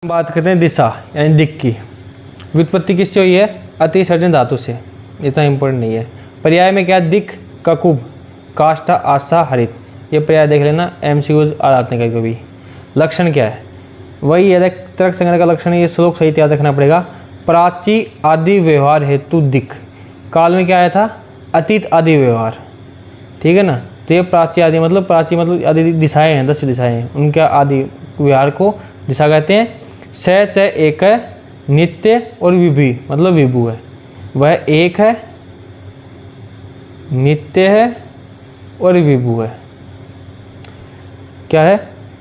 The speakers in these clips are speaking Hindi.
बात करते हैं दिशा यानी दिक् की। व्युत्पत्ति किससे हुई है? अतिसर्जन धातु से, इतना इंपॉर्टेंट नहीं है। पर्याय में क्या है? दिक्, ककुभ, काष्ठा, आशा, हरित। ये पर्याय देख लेना, एमसीक्यूज आ जाते हैं कभी कभी। लक्षण क्या है? वही है, तर्क संग्रह का लक्षण है, ये श्लोक सहित याद रखना पड़ेगा। प्राची आदि व्यवहार हेतु दिक्। काल में क्या आया था? अतीत आदि व्यवहार, ठीक है ना। तो ये प्राची आदि मतलब, प्राची मतलब आदि दिशाएं हैं, 10 दिशाएं हैं, उनके आदि व्यवहार को दिशा कहते हैं। स च एक है, नित्य और विभु मतलब विभु है, वह एक है, नित्य है और विभु है। क्या है?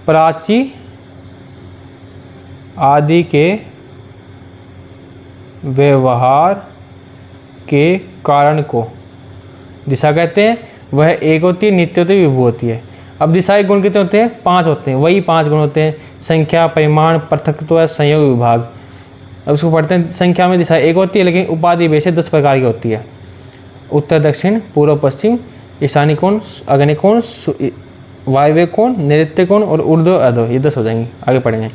प्राची आदि के व्यवहार के कारण को दिशा कहते हैं। वह एक होती है, नित्य होती है, विभु होती है। अब दिशाएं गुण कितने होते हैं? 5 होते हैं, वही 5 गुण होते हैं। संख्या, परिमाण, पृथकत्व, संयोग, विभाग। अब उसको पढ़ते हैं। संख्या में दिशा 1 होती है, लेकिन उपाधि वैसे 10 प्रकार की होती है। उत्तर, दक्षिण, पूर्व, पश्चिम, ईशानी कोण, अग्नि कोण, वायव्य कोण, नैऋत्य कोण और ऊर्ध्व, अधो, ये 10 हो जाएंगे। आगे पढ़ेंगे।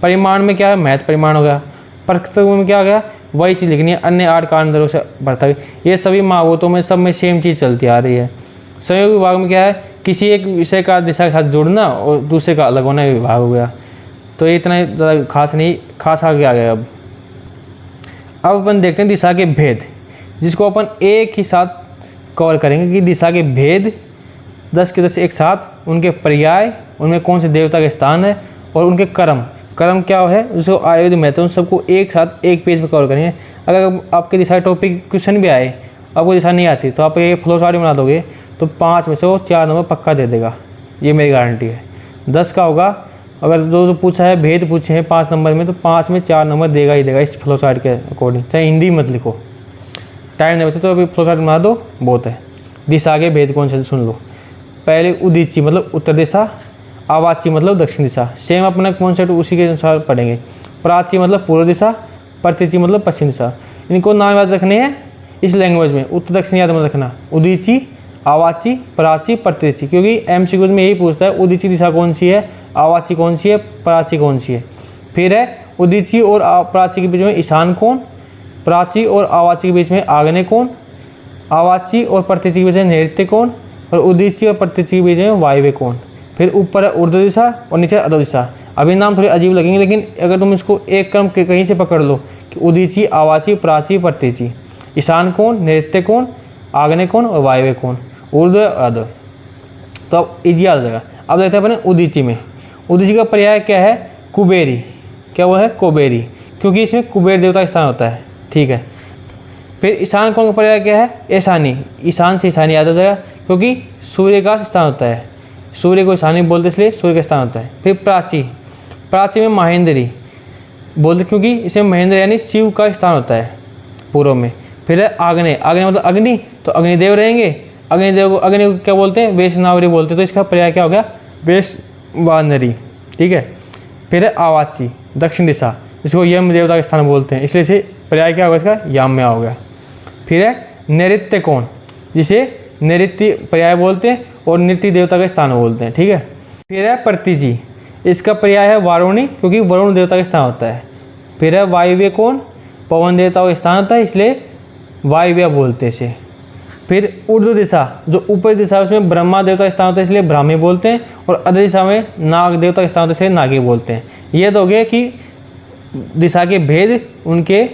परिमाण में क्या है? महत्व परिमाण हो गया। पृथकत्व में क्या हो गया? वही चीज़ लिखनी है, अन्य 8 कारण दरों से बढ़ता है। ये सभी महाभूतों में सब में सेम चीज़ चलती आ रही है। संयोग विभाग में क्या है? किसी एक विषय का दिशा के साथ जुड़ना और दूसरे का अलग होना, विभाग हो गया। तो ये इतना ज़्यादा खास नहीं, खास आगे आ गया। अब अपन देखते हैं दिशा के भेद, जिसको अपन एक ही साथ कवर करेंगे कि दिशा के भेद 10 के 10 एक साथ, उनके पर्याय, उनमें कौन से देवता के स्थान है और उनके कर्म क्या है, उसको आयुर्वेद महत्व, उन सबको एक साथ एक पेज पर कवर करेंगे। अगर आपके दिशा टॉपिक क्वेश्चन भी आए, आपको दिशा नहीं आती, तो आप ये फ्लो चार्ट बना दोगे तो 5 में से वो 4 नंबर पक्का दे देगा, ये मेरी गारंटी है। 10 का होगा, अगर जो पूछा है भेद पूछे हैं 5 नंबर में, तो 5 में 4 नंबर देगा ही देगा इस फ्लो चार्ट के अकॉर्डिंग। चाहे हिंदी मत लिखो, टाइम नहीं बचे तो अभी फ्लो चार्ट बना दो, बहुत है। दिशा के भेद कौन से सुन लो। पहले उदीची मतलब उत्तर दिशा, आवाची मतलब दक्षिण दिशा, सेम अपना कॉन्सेप्ट उसी के अनुसार पढ़ेंगे। प्राची मतलब पूर्व दिशा, प्रतिची मतलब पश्चिम दिशा। इनको नाम याद रखने हैं इस लैंग्वेज में, उत्तर दक्षिण याद मत रखना। उदीची, आवाची, प्राची, प्रतिची, क्योंकि एमसीक्यूज में यही पूछता है उदीची दिशा कौन सी है, आवाची कौन सी है, प्राची कौन सी है। फिर है उदीची और प्राची के बीच में ईशान कोण, प्राची और आवाची के बीच में आग्नेय कोण, आवाची और प्रतिची के बीच में नैऋत्य कोण और उदीची और प्रतिची के बीच में वायव्य कोण। फिर ऊपर है ऊर्ध्व दिशा और नीचे अधो दिशा। अभी नाम थोड़े अजीब लगेंगे, लेकिन अगर तुम इसको एक क्रम के कहीं से पकड़ लो कि उदीची, आवाची, प्राची, प्रतिची, ईशान कोण, नैऋत्य कोण, आग्नेय कोण और वायव्य कोण, ऊर्ध्व अधो, तो अब इजी आ जाएगा। अब देखते हैं अपने उदीची में। उदीची का पर्याय क्या है? कुबेरी। क्या वो है? कुबेरी, क्योंकि इसमें कुबेर देवता का स्थान होता है, ठीक है। फिर ईशान कोण का पर्याय क्या है? ईशानी। ईशान से ईशानी याद हो जाएगा, क्योंकि सूर्य का स्थान होता है, सूर्य को ईशानी बोलते इसलिए सूर्य का स्थान होता है। फिर प्राची, प्राची में महेंद्री बोलते क्योंकि इसमें महेंद्र यानी शिव का स्थान होता है पूर्व में। फिर है आग्नेय, आग्नेय मतलब अग्नि, तो अग्निदेव रहेंगे। अग्निदेव को अग्नि को क्या बोलते हैं? वैष्णवरी बोलते हैं, तो इसका पर्याय क्या हो गया? वैश्वानरी, ठीक है। फिर है आवाची, दक्षिण दिशा, जिसको यम देवता के स्थान बोलते हैं, इसलिए से पर्याय क्या होगा इसका? याम्य हो गया। फिर है नैऋत्य कोण, जिसे नैऋत्य पर्याय बोलते हैं और नृत्य देवता का स्थान बोलते हैं, ठीक है। फिर है प्रतिची, इसका पर्याय है वारुणी, क्योंकि वरुण देवता का स्थान होता है। फिर है वायव्य कोण, पवन देवता का स्थान होता है, इसलिए वायव्य बोलते हैं इसे। फिर ऊर्ध्व दिशा, जो ऊपरी दिशा है उसमें ब्रह्मा देवता का स्थान होता है, इसलिए ब्राह्मी बोलते हैं, और अधो दिशा में नाग देवता का स्थान होता है, इसलिए नागी बोलते हैं। ये तो हो गया कि दिशा के भेद, उनके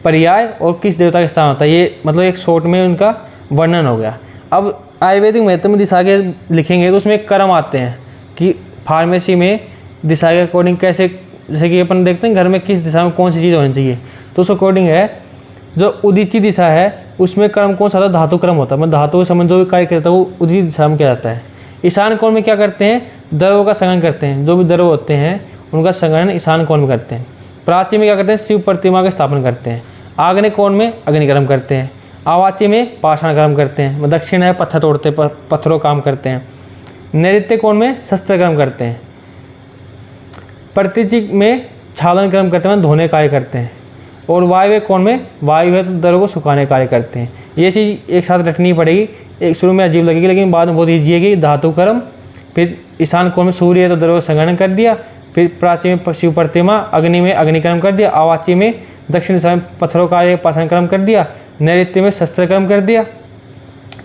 पर्याय और किस देवता का स्थान होता है, ये मतलब एक शॉर्ट में उनका वर्णन हो गया। अब आयुर्वेदिक महत्व में दिशा के लिखेंगे तो उसमें कर्म आते हैं कि फार्मेसी में दिशा के अकॉर्डिंग कैसे, जैसे कि अपन देखते हैं घर में किस दिशा में कौन सी चीज़ होनी चाहिए, तो उस अकॉर्डिंग है। जो उदीची दिशा है उसमें कर्म कौन सा होता है? धातु कर्म होता है, मतलब धातु के संबंध जो भी कार्य करता है वो उदीची दिशा में किया जाता है। ईशान कोण में क्या करते हैं? द्रव्यों का संग्रहण करते हैं, जो भी द्रव्य होते हैं उनका संग्रहण ईशान कोण में करते हैं। प्राची में क्या करते हैं? शिव प्रतिमा का स्थापन करते हैं। आग्नेय कोण में अग्निकर्म करते हैं। आवाची में पाषाण कर्म करते हैं, दक्षिण है पत्थर तोड़ते, पत्थरों काम करते हैं। नैऋत्य कोण में शस्त्र कर्म करते हैं। प्रतिची में छालन कर्म करते हैं, धोने कार्य करते हैं। और वायव्य कोण में वायु है तो द्रव को सुखाने कार्य करते हैं। ये चीज़ एक साथ रखनी पड़ेगी, एक शुरू में अजीब लगेगी लेकिन बाद में बहुत ईजी है कि धातु कर्म, फिर ईशान कोण में सूर्य है तो द्रव का संग्रहण कर दिया, फिर प्राची में शिव प्रतिमा, अग्नि में अग्निकर्म कर दिया, आवाची में दक्षिण दिशा में पत्थरों का एक पाषाण कर्म कर दिया, नैऋत्य में शस्त्र कर्म कर दिया,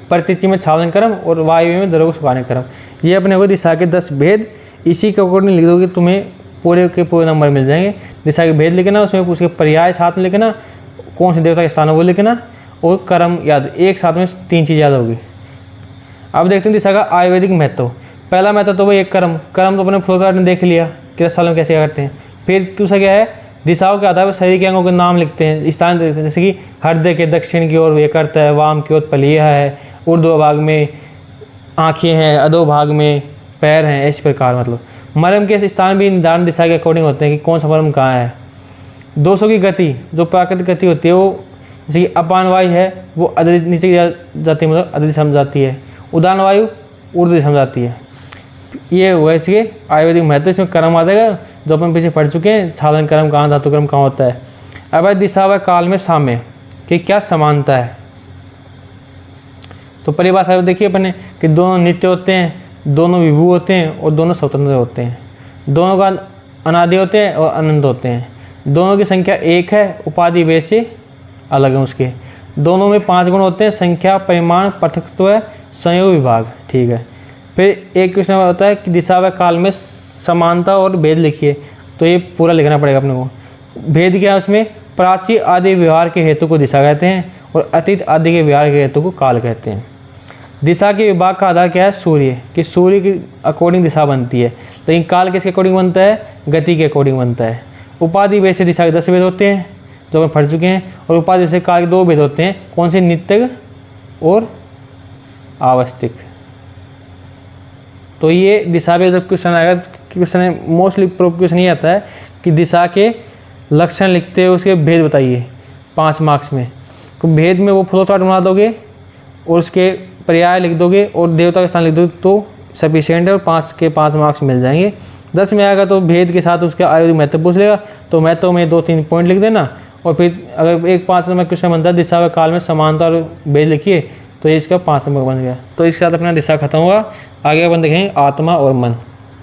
प्रतिचि में छालन कर्म और वायु में दरों को सुखाने कर्म। ये अपने को दिशा के 10 भेद इसी के अकॉर्डिंग लिख दोगे, तुम्हें पूरे के पूरे नंबर मिल जाएंगे। दिशा के भेद लिखना, उसमें उसके पर्याय साथ में लिखना, कौन से देवता के स्थान है वो लिखना, और कर्म याद, एक साथ में 3 चीज़ याद होगी। अब देखते हैं दिशा का आयुर्वेदिक महत्व। पहला महत्व तो वही एक कर्म तो अपने फ्लो चार्ट में देख लिया कि साल में कैसे करते हैं। फिर दूसरा क्या है, दिशाओं के आधार पर शरीर के अंगों के नाम लिखते हैं, स्थान देखते हैं, जैसे कि हृदय के दक्षिण की ओर ये करता है, वाम की ओर पलिया है, ऊर्ध्व भाग में आँखें हैं, अधो भाग में पैर हैं, इस प्रकार। मतलब मर्म के स्थान भी निर्धारण दिशा के अकॉर्डिंग होते हैं कि कौन सा मर्म कहाँ है। दोषों की गति, जो प्राकृतिक गति होती है वो, जैसे कि अपान वायु है वो अधर नीचे जाती है, मतलब अधर दिशा में जाती है, उदान वायु ऊर्ध्व दिशा में जाती है। ये हुआ इसके आयुर्वेदिक महत्व। इसमें कर्म आ जाएगा जो अपन पीछे पढ़ चुके हैं, छालन कर्म कहाँ, धातु कर्म कहाँ होता है। अब दिशा व काल में साम्य कि क्या समानता है। तो परिभाषा देखिए अपने कि दोनों नित्य होते हैं, दोनों विभू होते हैं और दोनों स्वतंत्र होते हैं, दोनों का अनादि होते हैं और अनंत होते हैं, दोनों की संख्या एक है, उपाधि भेद से अलग है उसके, दोनों में 5 गुण होते हैं, संख्या, परिमाण, पृथकत्व, संयोग, विभाग। ठीक है। फिर एक क्वेश्चन होता है कि दिशा व काल में समानता और भेद लिखिए, तो ये पूरा लिखना पड़ेगा अपने को। भेद क्या है उसमें, प्राची आदि व्यवहार के हेतु को दिशा कहते हैं और अतीत आदि के व्यवहार के हेतु को काल कहते हैं। दिशा के विभाग का आधार क्या है, सूर्य, कि सूर्य के अकॉर्डिंग दिशा बनती है, लेकिन काल किसके अकॉर्डिंग बनता है, गति के अकॉर्डिंग बनता है। उपाधि भेद से दिशा के 10 भेद होते हैं जो हम पढ़ चुके हैं, और उपाधि से काल के 2 भेद होते हैं, कौन से, नित्य और आवस्तिक। तो ये दिशा पे जब क्वेश्चन आएगा, क्वेश्चन मोस्टली प्रूफ क्वेश्चन ये आता है कि दिशा के लक्षण लिखते हुए उसके भेद बताइए 5 मार्क्स में। तो भेद में वो फ्लो चार्ट बना दोगे और उसके पर्याय लिख दोगे और देवता के स्थान लिख दोगे तो सफिशिएंट है, और 5 के 5 मार्क्स मिल जाएंगे। 10 में आएगा तो भेद के साथ उसका आयुर्वेदिक महत्व पूछ लेगा, तो महत्व में 2-3 पॉइंट लिख देना, और फिर अगर एक 5 नंबर क्वेश्चन बनता है दिशा व काल में समानता और भेद लिखिए, तो ये इसका 5 नंबर बन गया। तो इसके साथ अपना दिशा खत्म हुआ। आगे अपन देखेंगे आत्मा और मन।